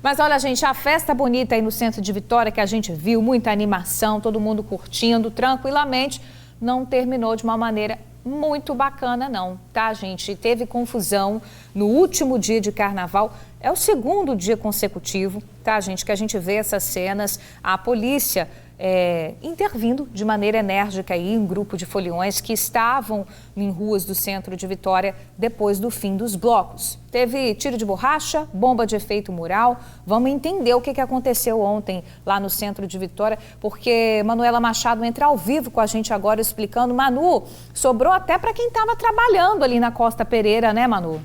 Mas olha, gente, a festa bonita aí no centro de Vitória que a gente viu, muita animação, todo mundo curtindo tranquilamente, não terminou de uma maneira muito bacana não, tá, gente? Teve confusão no último dia de carnaval, é o segundo dia consecutivo, tá, gente, que a gente vê essas cenas, a polícia intervindo de maneira enérgica aí em grupo de foliões que estavam em ruas do centro de Vitória depois do fim dos blocos. Teve tiro de borracha, bomba de efeito mural. Vamos entender o que aconteceu ontem lá no centro de Vitória, porque Manuela Machado entra ao vivo com a gente agora explicando. Manu, sobrou até para quem estava trabalhando ali na Costa Pereira, né, Manu?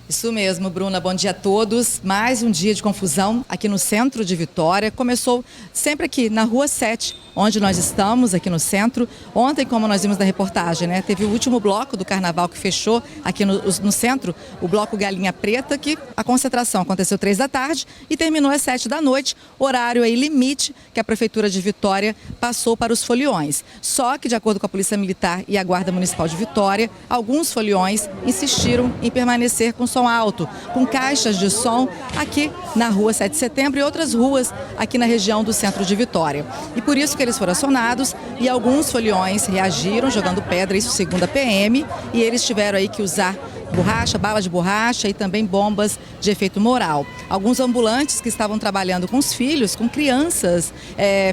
Isso mesmo, Bruna. Bom dia a todos. Mais um dia de confusão aqui no centro de Vitória. Começou sempre aqui na Rua 7, onde nós estamos, aqui no centro. Ontem, como nós vimos na reportagem, né, teve o último bloco do carnaval que fechou aqui no centro, o bloco Galinha Preta, que a concentração aconteceu 3 da tarde e terminou às 7 da noite, horário aí limite que a Prefeitura de Vitória passou para os foliões. Só que, de acordo com a Polícia Militar e a Guarda Municipal de Vitória, alguns foliões insistiram em permanecer com som alto, com caixas de som aqui na Rua 7 de Setembro e outras ruas aqui na região do centro de Vitória. E por isso que eles foram acionados e alguns foliões reagiram jogando pedra, isso segundo a PM, e eles tiveram aí que usar borracha, bala de borracha e também bombas de efeito moral. Alguns ambulantes que estavam trabalhando com os filhos, com crianças,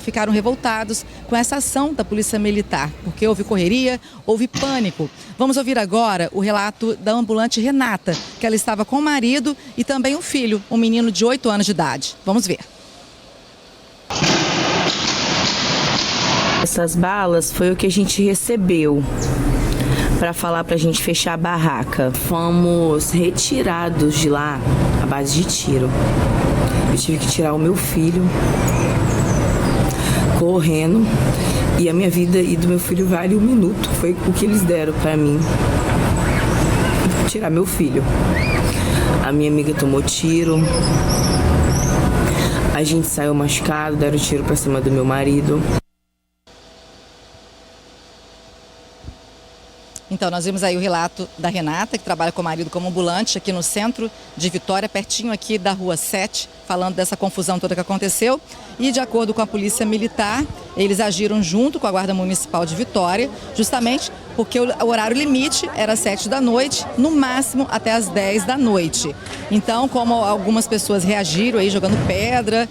ficaram revoltados com essa ação da Polícia Militar, porque houve correria, houve pânico. Vamos ouvir agora o relato da ambulante Renata, que ela estava com o marido e também um filho, um menino de 8 anos de idade. Vamos ver. Essas balas foi o que a gente recebeu para falar pra gente fechar a barraca. Fomos retirados de lá à base de tiro. Eu tive que tirar o meu filho correndo e a minha vida e do meu filho vale 1 minuto. Foi o que eles deram para mim. Tirar meu filho. A minha amiga tomou tiro. A gente saiu machucado, deram tiro para cima do meu marido. Então, nós vimos aí o relato da Renata, que trabalha com o marido como ambulante aqui no centro de Vitória, pertinho aqui da Rua 7, falando dessa confusão toda que aconteceu. E, de acordo com a Polícia Militar, eles agiram junto com a Guarda Municipal de Vitória, justamente porque o horário limite era 7 da noite, no máximo até as 10 da noite. Então, como algumas pessoas reagiram aí jogando pedra,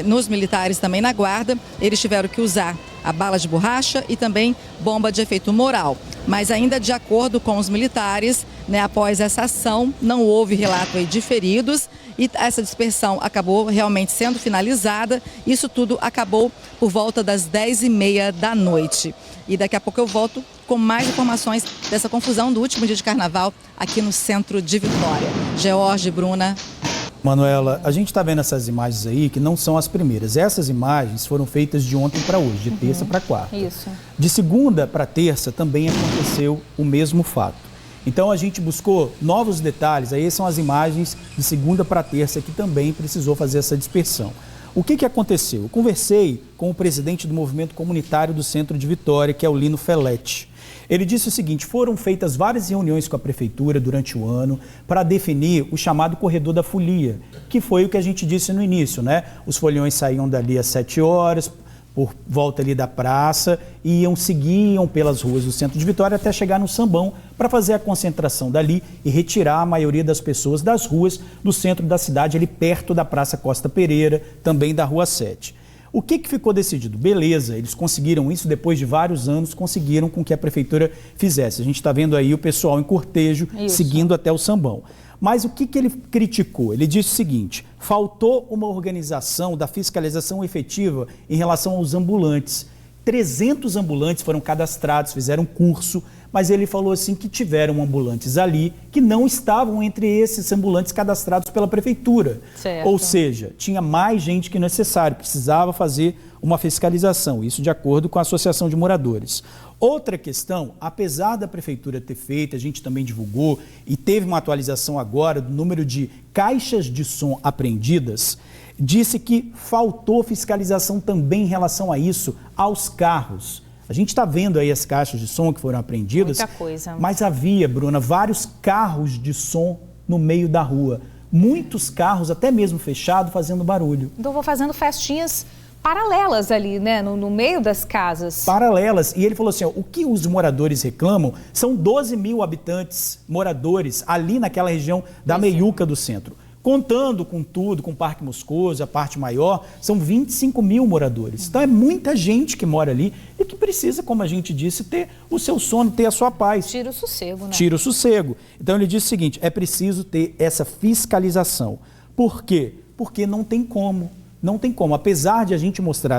nos militares também na guarda, eles tiveram que usar a bala de borracha e também bomba de efeito moral. Mas ainda de acordo com os militares, né, após essa ação, não houve relato aí de feridos e essa dispersão acabou realmente sendo finalizada. Isso tudo acabou por volta das 10h30 da noite. E daqui a pouco eu volto com mais informações dessa confusão do último dia de carnaval aqui no centro de Vitória. George, Bruna. Manuela, a gente está vendo essas imagens aí que não são as primeiras. Essas imagens foram feitas de ontem para hoje, de terça para quarta. Isso. De segunda para terça também aconteceu o mesmo fato. Então a gente buscou novos detalhes, aí são as imagens de segunda para terça que também precisou fazer essa dispersão. O que aconteceu? Eu conversei com o presidente do movimento comunitário do centro de Vitória, que é o Lino Felete. Ele disse o seguinte: foram feitas várias reuniões com a prefeitura durante o ano para definir o chamado corredor da folia, que foi o que a gente disse no início, né? Os foliões saíam dali às 7 horas, por volta ali da praça, e seguiam pelas ruas do centro de Vitória até chegar no Sambão para fazer a concentração dali e retirar a maioria das pessoas das ruas do centro da cidade, ali perto da Praça Costa Pereira, também da Rua 7. O que ficou decidido? Beleza, eles conseguiram isso depois de vários anos, conseguiram com que a prefeitura fizesse. A gente está vendo aí o pessoal em cortejo seguindo até o Sambão. Mas o que ele criticou? Ele disse o seguinte: faltou uma organização da fiscalização efetiva em relação aos ambulantes. 300 ambulantes foram cadastrados, fizeram curso, mas ele falou assim que tiveram ambulantes ali que não estavam entre esses ambulantes cadastrados pela prefeitura. Certo. Ou seja, tinha mais gente que necessário, precisava fazer uma fiscalização, isso de acordo com a Associação de Moradores. Outra questão, apesar da prefeitura ter feito, a gente também divulgou e teve uma atualização agora do número de caixas de som apreendidas, disse que faltou fiscalização também em relação a isso, aos carros. A gente está vendo aí as caixas de som que foram apreendidas, muita coisa. Mas havia, Bruna, vários carros de som no meio da rua. Muitos carros, até mesmo fechados, fazendo barulho. Então vou fazendo festinhas paralelas ali, né, no meio das casas. Paralelas. E ele falou assim, ó, o que os moradores reclamam são 12 mil habitantes, moradores, ali naquela região da Meiuca do centro. Contando com tudo, com o Parque Moscoso, a parte maior, são 25 mil moradores. Então é muita gente que mora ali e que precisa, como a gente disse, ter o seu sono, ter a sua paz. Tira o sossego, né? Tira o sossego. Então ele disse o seguinte, é preciso ter essa fiscalização. Por quê? Porque não tem como. Não tem como. Apesar de a gente mostrar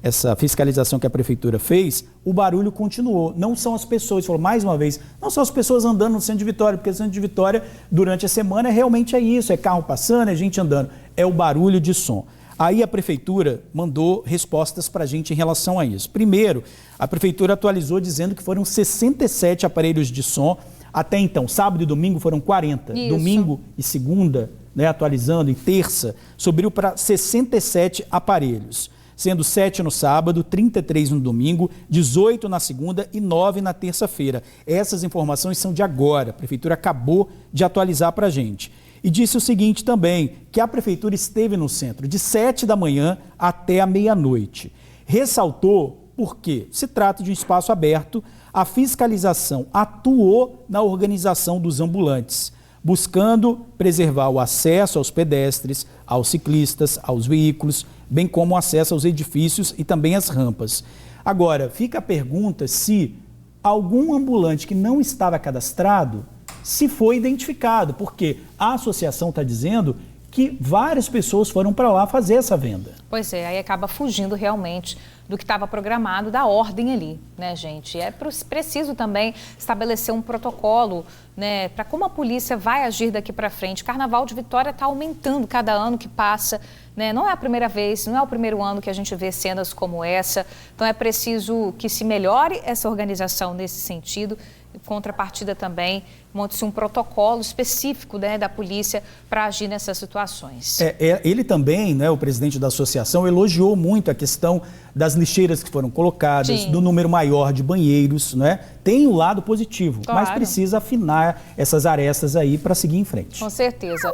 essa fiscalização que a prefeitura fez, o barulho continuou. Não são as pessoas, falou mais uma vez, não são as pessoas andando no centro de Vitória, porque o centro de Vitória, durante a semana, realmente é isso, é carro passando, é gente andando, é o barulho de som. Aí a prefeitura mandou respostas para a gente em relação a isso. Primeiro, a prefeitura atualizou dizendo que foram 67 aparelhos de som, até então, sábado e domingo foram 40, isso. Domingo e segunda, né, atualizando, em terça, subiu para 67 aparelhos, sendo 7 no sábado, 33 no domingo, 18 na segunda e 9 na terça-feira. Essas informações são de agora, a prefeitura acabou de atualizar para a gente. E disse o seguinte também, que a prefeitura esteve no centro de 7 da manhã até a meia-noite. Ressaltou porque se trata de um espaço aberto, a fiscalização atuou na organização dos ambulantes, buscando preservar o acesso aos pedestres, aos ciclistas, aos veículos, bem como o acesso aos edifícios e também às rampas. Agora, fica a pergunta se algum ambulante que não estava cadastrado, se foi identificado, porque a associação está dizendo que várias pessoas foram para lá fazer essa venda. Pois é, aí acaba fugindo realmente do que estava programado, da ordem ali, né, gente? É preciso também estabelecer um protocolo, né, para como a polícia vai agir daqui para frente. O Carnaval de Vitória está aumentando cada ano que passa, né? Não é a primeira vez, não é o primeiro ano que a gente vê cenas como essa. Então é preciso que se melhore essa organização nesse sentido. Em contrapartida também, monte-se um protocolo específico, né, da polícia para agir nessas situações. Ele também, né, o presidente da associação, elogiou muito a questão das lixeiras que foram colocadas, Sim. do número maior de banheiros, né? Tem um lado positivo, Claro. mas precisa afinar essas arestas aí para seguir em frente. Com certeza.